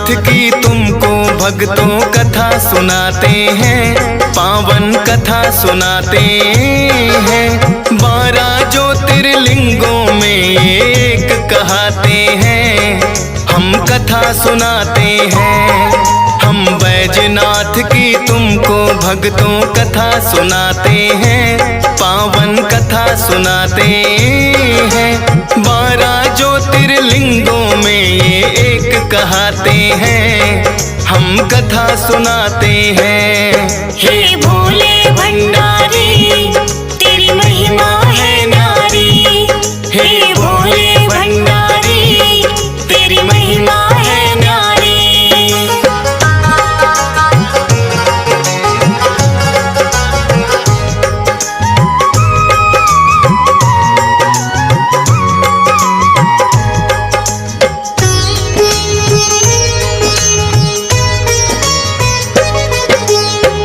बैजनाथ की तुमको भक्तों कथा सुनाते हैं, पावन कथा सुनाते हैं। 12 ज्योतिर्लिंगों में एक कहते हैं, हम कथा सुनाते हैं। हम बैजनाथ की तुमको भक्तों कथा सुनाते हैं, पावन कथा सुनाते हैं। 12 ज्योतिर्लिंगों में ये एक कहते हैं, हम कथा सुनाते हैं। हे भोले भंडारी तेरी महिमा है न्यारी, हे भोले भंडारी तेरी महिमा है न्यारी।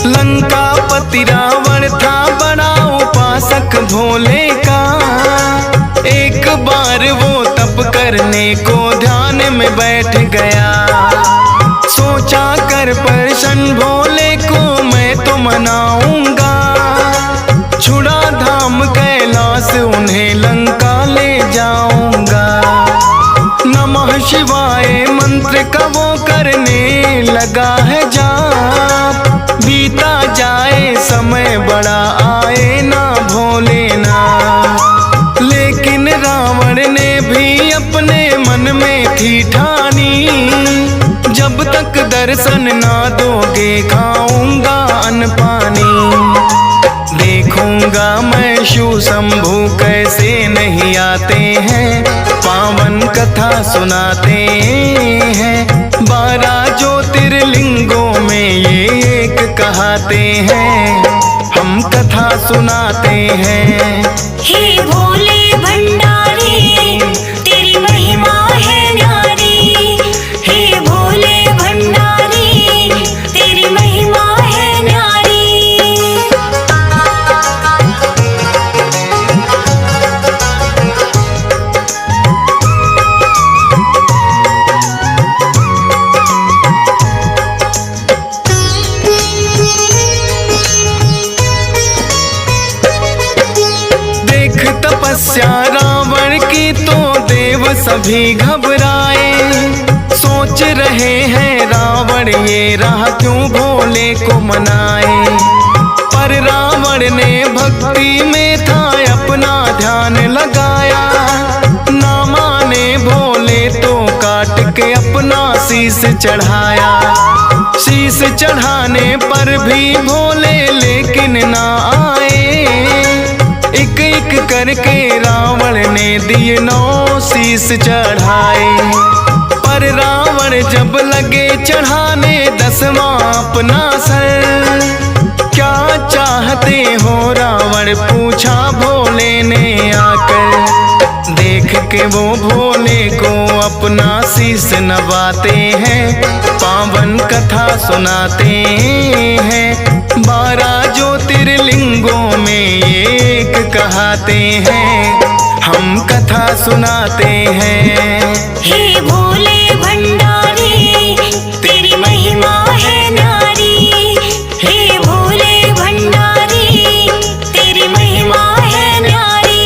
लंकापति रावण था बड़ा उपासक भोले का, एक बार वो तप करने को ध्यान में बैठ गया। सोचा कर प्रसन्न भोले को मैं तो मनाऊंगा, छुड़ा धाम कैलाश उन्हें लंका ले जाऊंगा। नमः शिवाय मंत्र का वो करने लगा है जाप, बीता जाए समय बड़ा आए ना भोलेनाथ। लेकिन रावण ने भी अपने मन में थी ठानी, जब तक दर्शन ना दोगे खाऊंगा अन्न पानी। देखूंगा मैं शिव शंभू कैसे नहीं आते हैं, पावन कथा सुनाते हैं। 12 ज्योतिर्लिंगों में ये एक कहते हैं, हम कथा सुनाते हैं। हे भोले भंडारी तेरी महिमा है न्यारी, हे भोले भंडारी तेरी महिमा है न्यारी। तपस्या रावण की तो देव सभी घबराए, सोच रहे हैं रावण ये राह क्यों भोले को मनाए। पर रावण ने भक्ति में था अपना ध्यान लगाया, ना माने भोले तो काट के अपना शीश चढ़ाया। शीश चढ़ाने पर भी भोले लेकिन ना आए, एक एक करके रावण ने दिए 9 शीश चढ़ाए। पर रावण जब लगे चढ़ाने 10वां अपना सर, क्या चाहते हो रावण पूछा भोले ने आकर। देख के वो भोले को अपना शीश नवाते हैं, पावन कथा सुनाते हैं। 12 ज्योतिर्लिंगों में एक कहते हैं, हम कथा सुनाते हैं। हे भोले भंडारी तेरी महिमा है न्यारी, हे भोले भंडारी तेरी महिमा है न्यारी।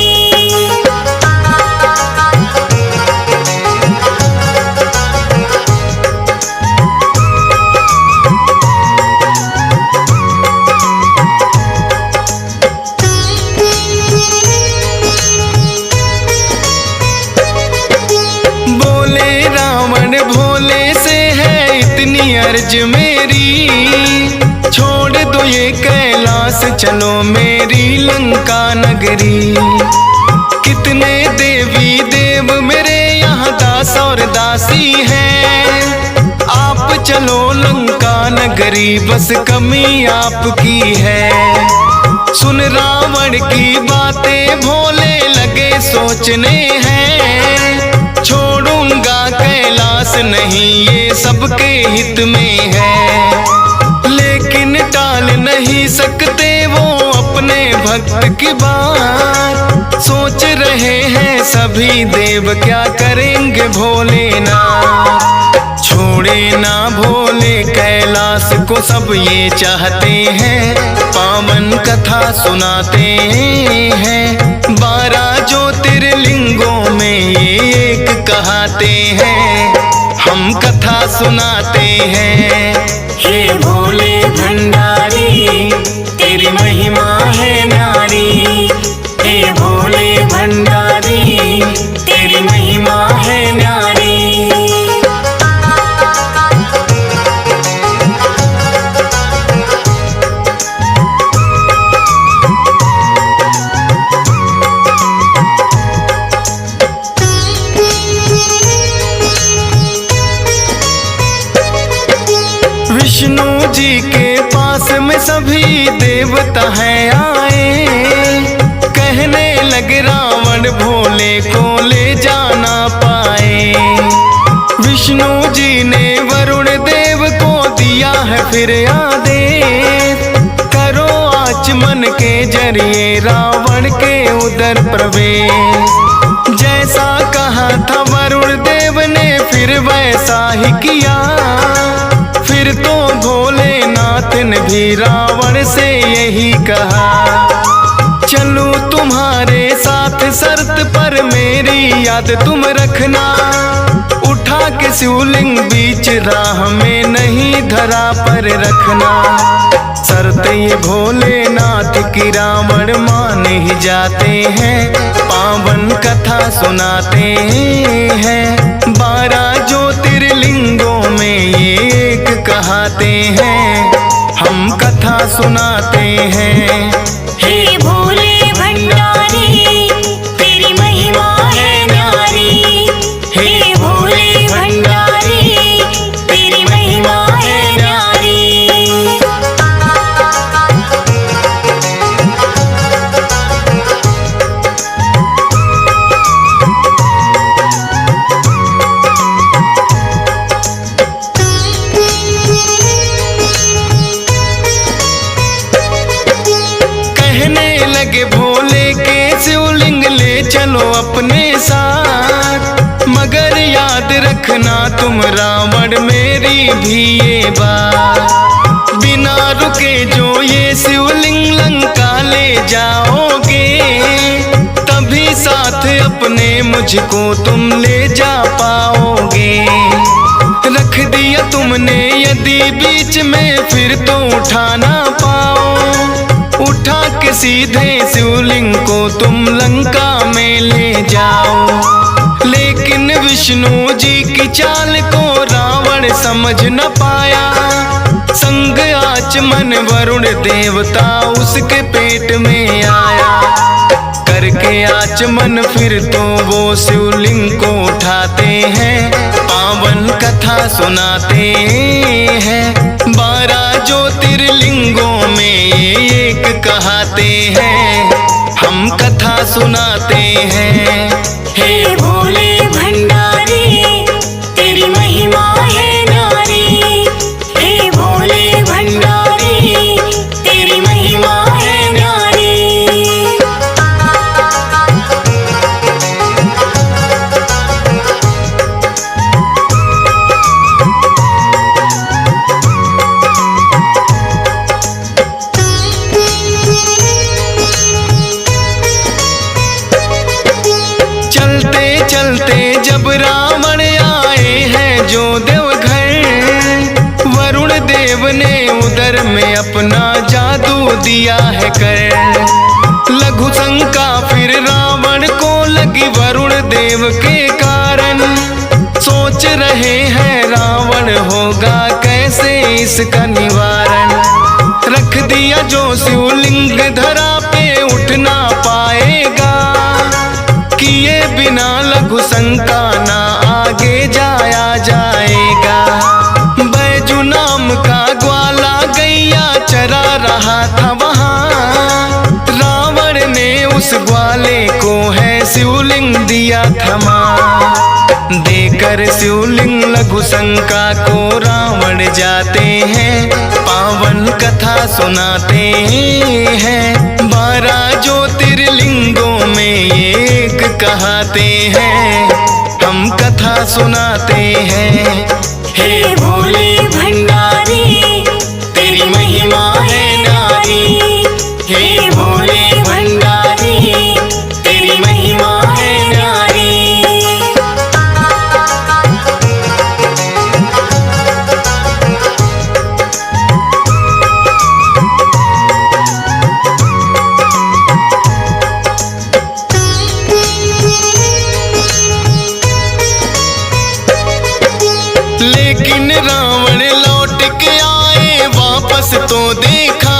अर्ज मेरी छोड़ दो ये कैलाश, चलो मेरी लंका नगरी। कितने देवी देव मेरे यहाँ दास और दासी हैं, आप चलो लंका नगरी बस कमी आपकी है। सुन रावण की बातें भोले लगे सोचने हैं, छोड़ूंगा कैलाश नहीं ये सबके हित में है। लेकिन टाल नहीं सकते वो अपने भक्त की बात, सोच रहे हैं सभी देव क्या करेंगे भोलेनाथ। छोड़े ना भोले कैलाश को सब ये चाहते हैं, पावन कथा सुनाते हैं। 12 ज्योतिर्लिंगों में ये एक कहाते हैं, हम कथा सुनाते हैं। हे भोले भंडारी तेरी महिमा है न्यारी, हे भोले भंडारी तेरी महिमा है न्यारी। विष्णु जी के पास में सभी देवता हैं आए, कहने लगे रावण भोले को ले जाना पाए। विष्णु जी ने वरुण देव को दिया है फिर आदेश, करो आचमन के जरिए रावण के उदर प्रवेश। जैसा कहा था वरुण देव ने फिर वैसा ही किया, फिर तो भोलेनाथ ने भी रावण से यही कहा, चलूं तुम्हारे साथ शर्त पर मेरी याद तुम रखना। उठा के शिवलिंग बीच राह में नहीं धरा पर रखना। शर्त ये भोलेनाथ की रावण मान ही जाते हैं, पावन कथा सुनाते हैं। 12 ज्योतिर्लिंगों में ये एक कहाते हैं, हम कथा सुनाते हैं। हे भोले भंडारी तेरी महिमा है न्यारी, हे भोले भंडारी तेरी महिमा है न्यारी। लगे भोले के शिवलिंग ले चलो अपने साथ, मगर याद रखना तुम रावण मेरी भी ये बात। बिना रुके जो ये शिवलिंग लंका ले जाओगे, तभी साथ अपने मुझको तुम ले जा पाओगे। रख दिया तुमने यदि बीच में फिर तो उठा ना पाओ, उठा के सीधे शिवलिंग को तुम लंका में ले जाओ। लेकिन विष्णु जी की चाल को रावण समझ न पाया, संग आचमन वरुण देवता उसके पेट में आया। करके आचमन फिर तो वो शिवलिंग को उठाते हैं, पावन कथा सुनाते हैं। 12 ज्योतिर्लिंगों में एक कहाते हैं, हम कथा सुनाते हैं। हे भोले भंडारी तेरी महिमा है न्यारी, हे भोले भंडारी तेरी महिमा है न्यारी। चलते जब रावण आए हैं जो देवघर, वरुण देव ने उदर में अपना जादू दिया है कर। लघु शंका फिर रावण को लगी वरुण देव के कारण, सोच रहे हैं रावण होगा कैसे इसका निवारण। रख दिया जो शिवलिंग धरा पे उठ ना पाएगा, किए बिना लघु शंका ना आगे जाया जाएगा। बैजू नाम का ग्वाला गैया चरा रहा था वहाँ, रावण ने उस ग्वाले को है शिवलिंग दिया थमा। देकर शिवलिंग लघु शंका को रावण जाते हैं, पावन कथा सुनाते हैं। 12 ज्योतिर्लिंगों में एक कहाते हैं, हम कथा सुनाते हैं। हे भोले भंडारी तेरी महिमा है नारी। हे भोले भंडारी तेरी महिमा है नारी। लेकिन रावण लौट के आए वापस तो देखा,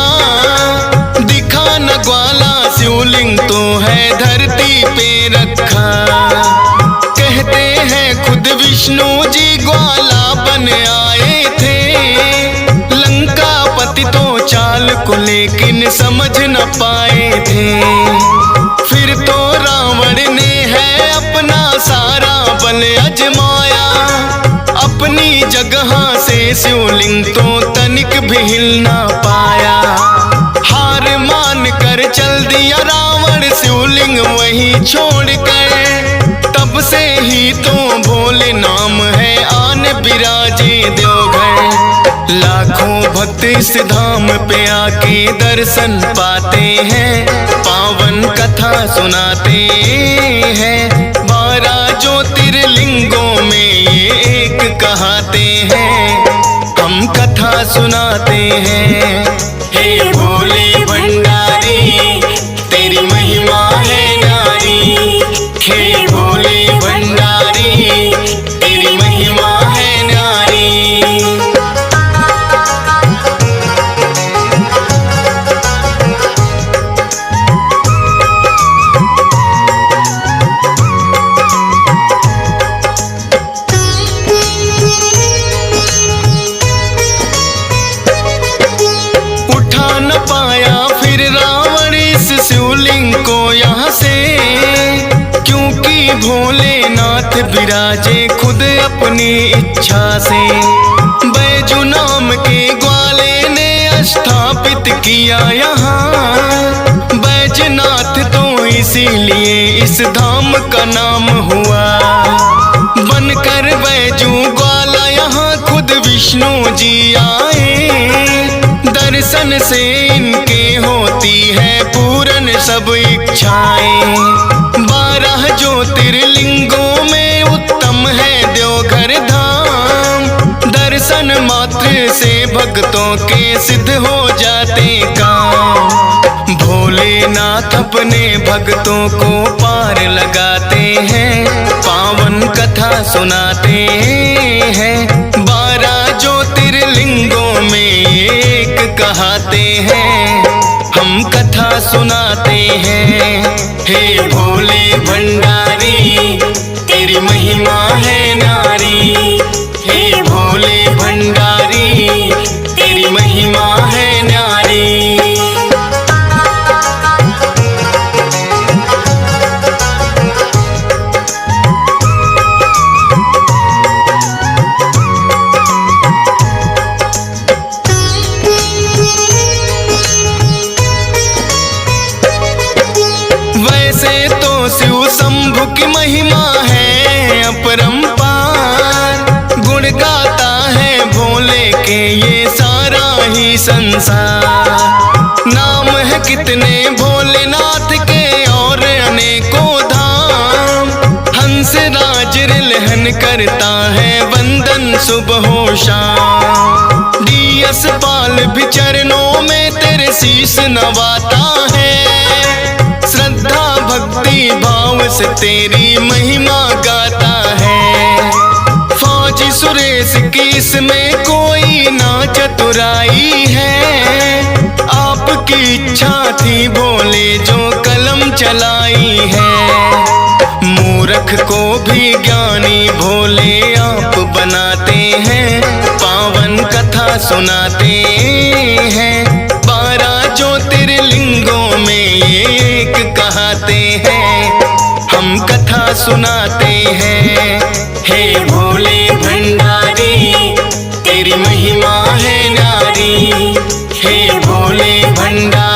दिखा न ग्वाला शिवलिंग तो है धरती पे रखा। कहते हैं खुद विष्णु जी ग्वाला बन आए थे, लंकापति तो चाल को लेकिन समझ न पाए थे। फिर तो रावण ने है अपना सारा बल अजमाया, अपनी जगह से शिवलिंग तो तनिक भी हिल ना पाया। हार मान कर चल दिया रावण शिवलिंग वहीं छोड़कर, तब से ही तो भोले नाम है आन बिराजे देवघर। लाखों भक्त इस धाम पे आके दर्शन पाते हैं, पावन कथा सुनाते हैं। 12 ज्योतिर्लिंगों में ये एक कहाते हैं, हम कथा सुनाते हैं। हे भोले भंडारी तेरी महिमा है नारी। हे भोले भंडारी तेरी महिमा है नारी। उठा न पाया फिर रावण इस शिवलिंग को यहाँ से, क्योंकि भोलेनाथ विराजे खुद अपनी इच्छा से। बैजू नाम के ग्वाले ने स्थापित किया यहाँ, बैजनाथ तो इसीलिए इस धाम का नाम हुआ। बनकर बैजू ग्वाला यहाँ खुद विष्णु जी आए, दर्शन से इनके होती है पूरन सब इच्छाएं। 12 ज्योतिर्लिंगों में उत्तम है देवघर धाम, दर्शन मात्र से भक्तों के सिद्ध हो जाते काम। भोलेनाथ अपने भक्तों को पार लगाते हैं, पावन कथा सुनाते हैं। 12 ज्योतिर्लिंगों में एक कहाते हैं, हम कथा सुनाते हैं। हे भोले भंडारी तेरी महिमा है नारी। हे भोले भंडारी तेरी महिमा है नारी। वैसे तो शिव शंभु की महिमा है अपरंपार, गुण गाता है भोले के ये सारा ही संसार। नाम है कितने भोलेनाथ के और अनेकों धाम, हंस राज रिलहन करता है वंदन सुबह हो शाम। डीएस पाल भी चरणों में तेरे शीश नवाता है, श्रद्धा भक्ति भाव से तेरी महिमा गाता है। फौजी सुरेश की इसमें कोई ना चतुराई है, आपकी इच्छा थी भोले जो कलम चलाई है। मूर्ख को भी ज्ञानी भोले आप बनाते हैं, पावन कथा सुनाते हैं। 12 ज्योतिर्लिंगों में ये एक कहाते हैं, हम कथा सुनाते हैं। हे भोले भंडारी तेरी महिमा है नारी। हे भोले भंडारी